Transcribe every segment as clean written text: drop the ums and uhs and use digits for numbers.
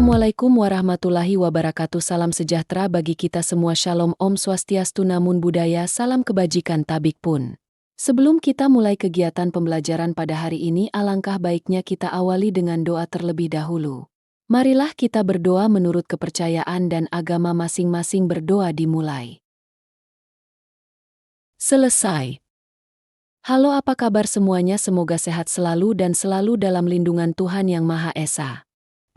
Assalamualaikum warahmatullahi wabarakatuh. Salam sejahtera bagi kita semua. Shalom Om Swastiastu, Namun Buddhaya, salam kebajikan tabik pun. Sebelum kita mulai kegiatan pembelajaran pada hari ini, alangkah baiknya kita awali dengan doa terlebih dahulu. Marilah kita berdoa menurut kepercayaan dan agama masing-masing. Berdoa dimulai. Selesai. Halo, apa kabar semuanya? Semoga sehat selalu dan selalu dalam lindungan Tuhan Yang Maha Esa.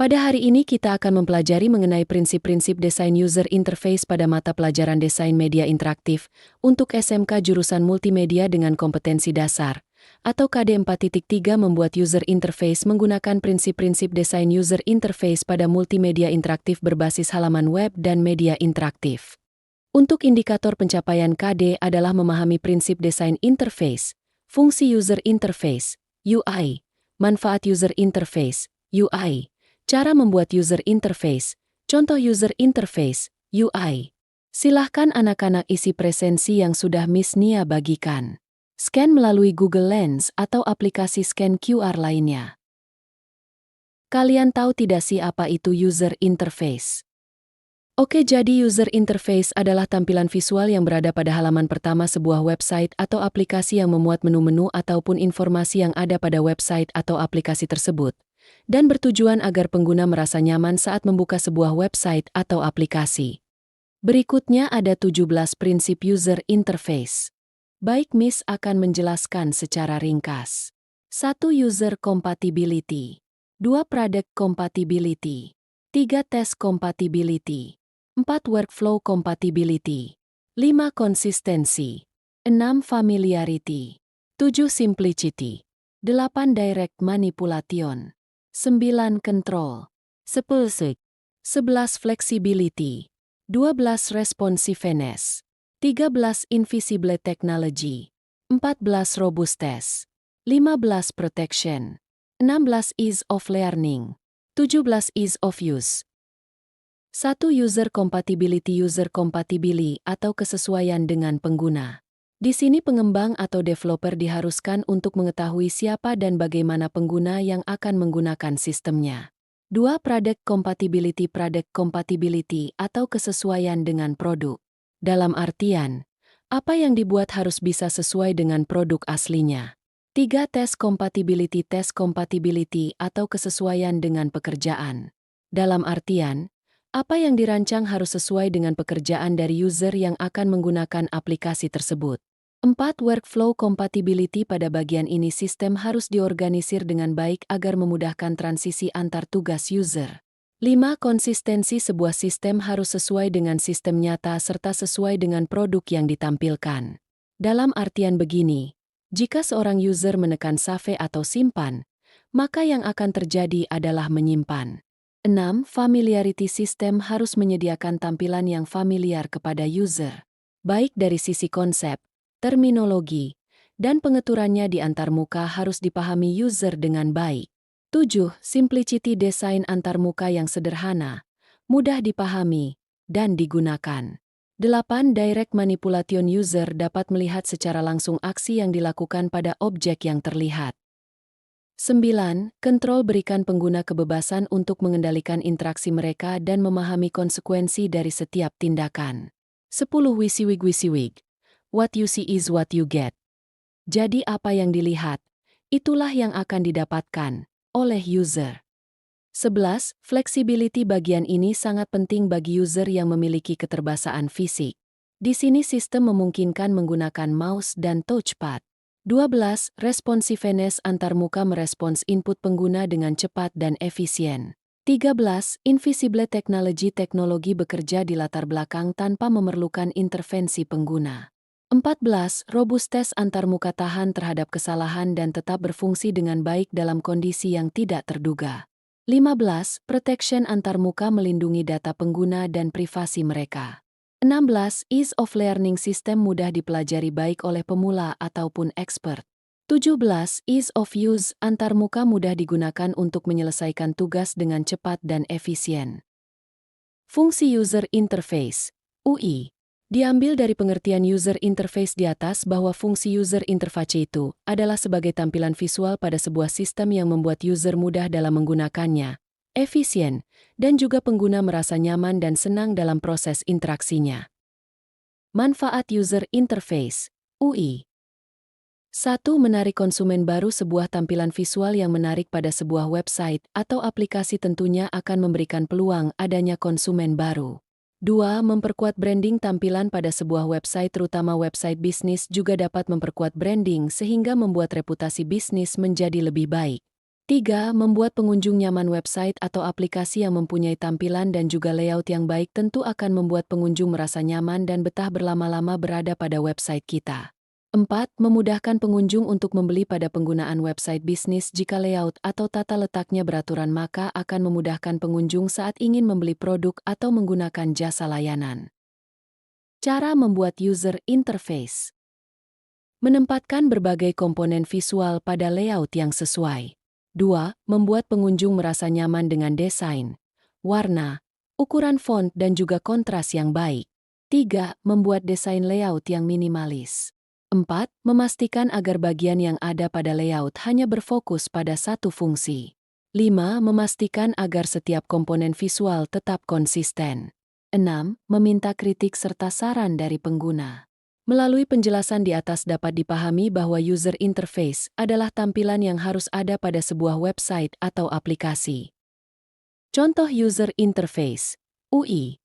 Pada hari ini kita akan mempelajari mengenai prinsip-prinsip desain user interface pada mata pelajaran desain media interaktif untuk SMK jurusan multimedia dengan kompetensi dasar, atau KD 4.3 membuat user interface menggunakan prinsip-prinsip desain user interface pada multimedia interaktif berbasis halaman web dan media interaktif. Untuk indikator pencapaian KD adalah memahami prinsip desain interface, fungsi user interface, UI, manfaat user interface, UI, cara membuat user interface, contoh user interface, UI. Silahkan anak-anak isi presensi yang sudah Miss Nia bagikan. Scan melalui Google Lens atau aplikasi scan QR lainnya. Kalian tahu tidak sih apa itu user interface? Oke, jadi user interface adalah tampilan visual yang berada pada halaman pertama sebuah website atau aplikasi yang memuat menu-menu ataupun informasi yang ada pada website atau aplikasi tersebut, dan bertujuan agar pengguna merasa nyaman saat membuka sebuah website atau aplikasi. Berikutnya ada 17 prinsip user interface. Baik, Miss akan menjelaskan secara ringkas. 1. User compatibility. 2. Product compatibility. 3. Test compatibility. 4. Workflow compatibility. 5. Konsistensi. 6. Familiarity. 7. Simplicity. 8. Direct manipulation. 9. Control. 10. Flexibility. 12. Responsiveness. 13. Invisible technology. 14. Robustness. 15. Protection. 16. Ease of learning. 17. Ease of use. 1. User compatibility. User compatibility atau kesesuaian dengan pengguna. Di sini pengembang atau developer diharuskan untuk mengetahui siapa dan bagaimana pengguna yang akan menggunakan sistemnya. 2. Product compatibility. Product compatibility atau kesesuaian dengan produk. Dalam artian, apa yang dibuat harus bisa sesuai dengan produk aslinya. 3. Test compatibility. Test compatibility atau kesesuaian dengan pekerjaan. Dalam artian, apa yang dirancang harus sesuai dengan pekerjaan dari user yang akan menggunakan aplikasi tersebut. 4. Workflow compatibility. Pada bagian ini sistem harus diorganisir dengan baik agar memudahkan transisi antar tugas user. 5. Konsistensi. Sebuah sistem harus sesuai dengan sistem nyata serta sesuai dengan produk yang ditampilkan. Dalam artian begini, jika seorang user menekan save atau simpan, maka yang akan terjadi adalah menyimpan. 6. Familiarity. Sistem harus menyediakan tampilan yang familiar kepada user, baik dari sisi konsep, terminologi, dan pengeturannya di antarmuka harus dipahami user dengan baik. 7. Simplicity. Desain antarmuka yang sederhana, mudah dipahami, dan digunakan. 8. Direct manipulation. User dapat melihat secara langsung aksi yang dilakukan pada objek yang terlihat. 9. Control. Berikan pengguna kebebasan untuk mengendalikan interaksi mereka dan memahami konsekuensi dari setiap tindakan. 10. WYSIWYG. What you see is what you get. Jadi apa yang dilihat, itulah yang akan didapatkan oleh user. 11. Flexibility. Bagian ini sangat penting bagi user yang memiliki keterbasaan fisik. Di sini sistem memungkinkan menggunakan mouse dan touchpad. 12. Responsiveness. Antarmuka merespons input pengguna dengan cepat dan efisien. 13. Invisible technology. Teknologi bekerja di latar belakang tanpa memerlukan intervensi pengguna. 14. Robustness. Antarmuka tahan terhadap kesalahan dan tetap berfungsi dengan baik dalam kondisi yang tidak terduga. 15. Protection. Antarmuka melindungi data pengguna dan privasi mereka. 16. Ease of learning. Sistem mudah dipelajari baik oleh pemula ataupun expert. 17. Ease of use. Antarmuka mudah digunakan untuk menyelesaikan tugas dengan cepat dan efisien. Fungsi user interface, UI. Diambil dari pengertian user interface di atas bahwa fungsi user interface itu adalah sebagai tampilan visual pada sebuah sistem yang membuat user mudah dalam menggunakannya, efisien, dan juga pengguna merasa nyaman dan senang dalam proses interaksinya. Manfaat User Interface, UI. 1. Menarik konsumen baru. Sebuah tampilan visual yang menarik pada sebuah website atau aplikasi tentunya akan memberikan peluang adanya konsumen baru. 2. Memperkuat branding. Tampilan pada sebuah website, terutama website bisnis, juga dapat memperkuat branding sehingga membuat reputasi bisnis menjadi lebih baik. 3. Membuat pengunjung nyaman. Website atau aplikasi yang mempunyai tampilan dan juga layout yang baik tentu akan membuat pengunjung merasa nyaman dan betah berlama-lama berada pada website kita. 4. Memudahkan pengunjung untuk membeli. Pada penggunaan website bisnis, jika layout atau tata letaknya beraturan maka akan memudahkan pengunjung saat ingin membeli produk atau menggunakan jasa layanan. Cara membuat user interface. Menempatkan berbagai komponen visual pada layout yang sesuai. 2. Membuat pengunjung merasa nyaman dengan desain, warna, ukuran font dan juga kontras yang baik. 3. Membuat desain layout yang minimalis. 4. Memastikan agar bagian yang ada pada layout hanya berfokus pada satu fungsi. 5. Memastikan agar setiap komponen visual tetap konsisten. 6. Meminta kritik serta saran dari pengguna. Melalui penjelasan di atas dapat dipahami bahwa user interface adalah tampilan yang harus ada pada sebuah website atau aplikasi. Contoh user interface, UI.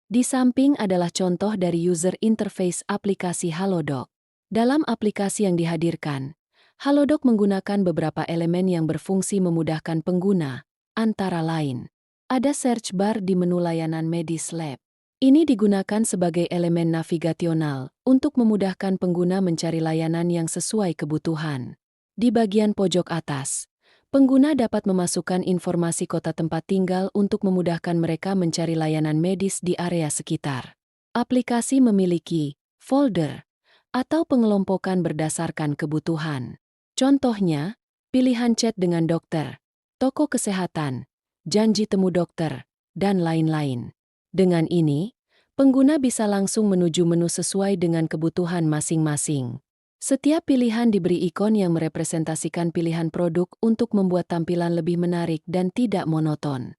Di samping adalah contoh dari user interface aplikasi Halodoc. Dalam aplikasi yang dihadirkan, Halodoc menggunakan beberapa elemen yang berfungsi memudahkan pengguna, antara lain. Ada search bar di menu layanan Medis Lab. Ini digunakan sebagai elemen navigasional untuk memudahkan pengguna mencari layanan yang sesuai kebutuhan. Di bagian pojok atas, pengguna dapat memasukkan informasi kota tempat tinggal untuk memudahkan mereka mencari layanan medis di area sekitar. Aplikasi memiliki folder atau pengelompokan berdasarkan kebutuhan. Contohnya, pilihan chat dengan dokter, toko kesehatan, janji temu dokter, dan lain-lain. Dengan ini, pengguna bisa langsung menuju menu sesuai dengan kebutuhan masing-masing. Setiap pilihan diberi ikon yang merepresentasikan pilihan produk untuk membuat tampilan lebih menarik dan tidak monoton.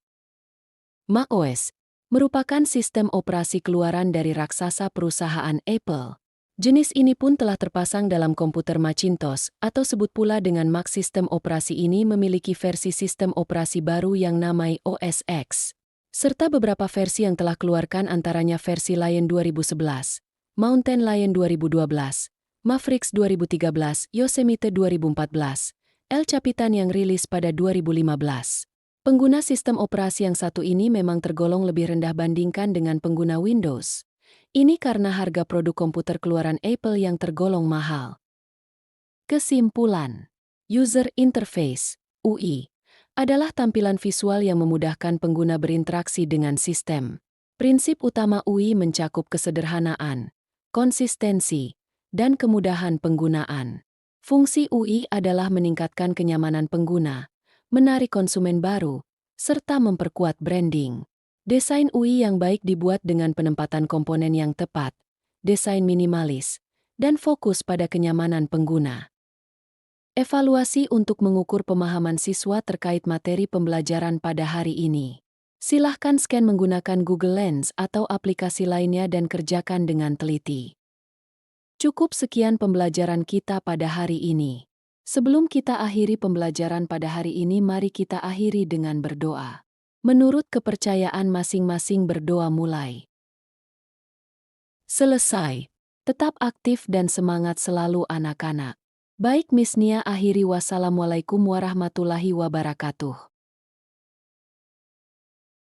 macOS merupakan sistem operasi keluaran dari raksasa perusahaan Apple. Jenis ini pun telah terpasang dalam komputer Macintosh atau sebut pula dengan Mac. Sistem operasi ini memiliki versi sistem operasi baru yang namai OS X, serta beberapa versi yang telah keluarkan antaranya versi Lion 2011, Mountain Lion 2012, Mavericks 2013, Yosemite 2014, El Capitan yang rilis pada 2015. Pengguna sistem operasi yang satu ini memang tergolong lebih rendah bandingkan dengan pengguna Windows. Ini karena harga produk komputer keluaran Apple yang tergolong mahal. Kesimpulan, User Interface, UI, adalah tampilan visual yang memudahkan pengguna berinteraksi dengan sistem. Prinsip utama UI mencakup kesederhanaan, konsistensi, dan kemudahan penggunaan. Fungsi UI adalah meningkatkan kenyamanan pengguna, menarik konsumen baru, serta memperkuat branding. Desain UI yang baik dibuat dengan penempatan komponen yang tepat, desain minimalis, dan fokus pada kenyamanan pengguna. Evaluasi untuk mengukur pemahaman siswa terkait materi pembelajaran pada hari ini. Silahkan scan menggunakan Google Lens atau aplikasi lainnya dan kerjakan dengan teliti. Cukup sekian pembelajaran kita pada hari ini. Sebelum kita akhiri pembelajaran pada hari ini, mari kita akhiri dengan berdoa. Menurut kepercayaan masing-masing, berdoa mulai. Selesai. Tetap aktif dan semangat selalu anak-anak. Baik, Miss Nia akhiri. Wassalamualaikum warahmatullahi wabarakatuh.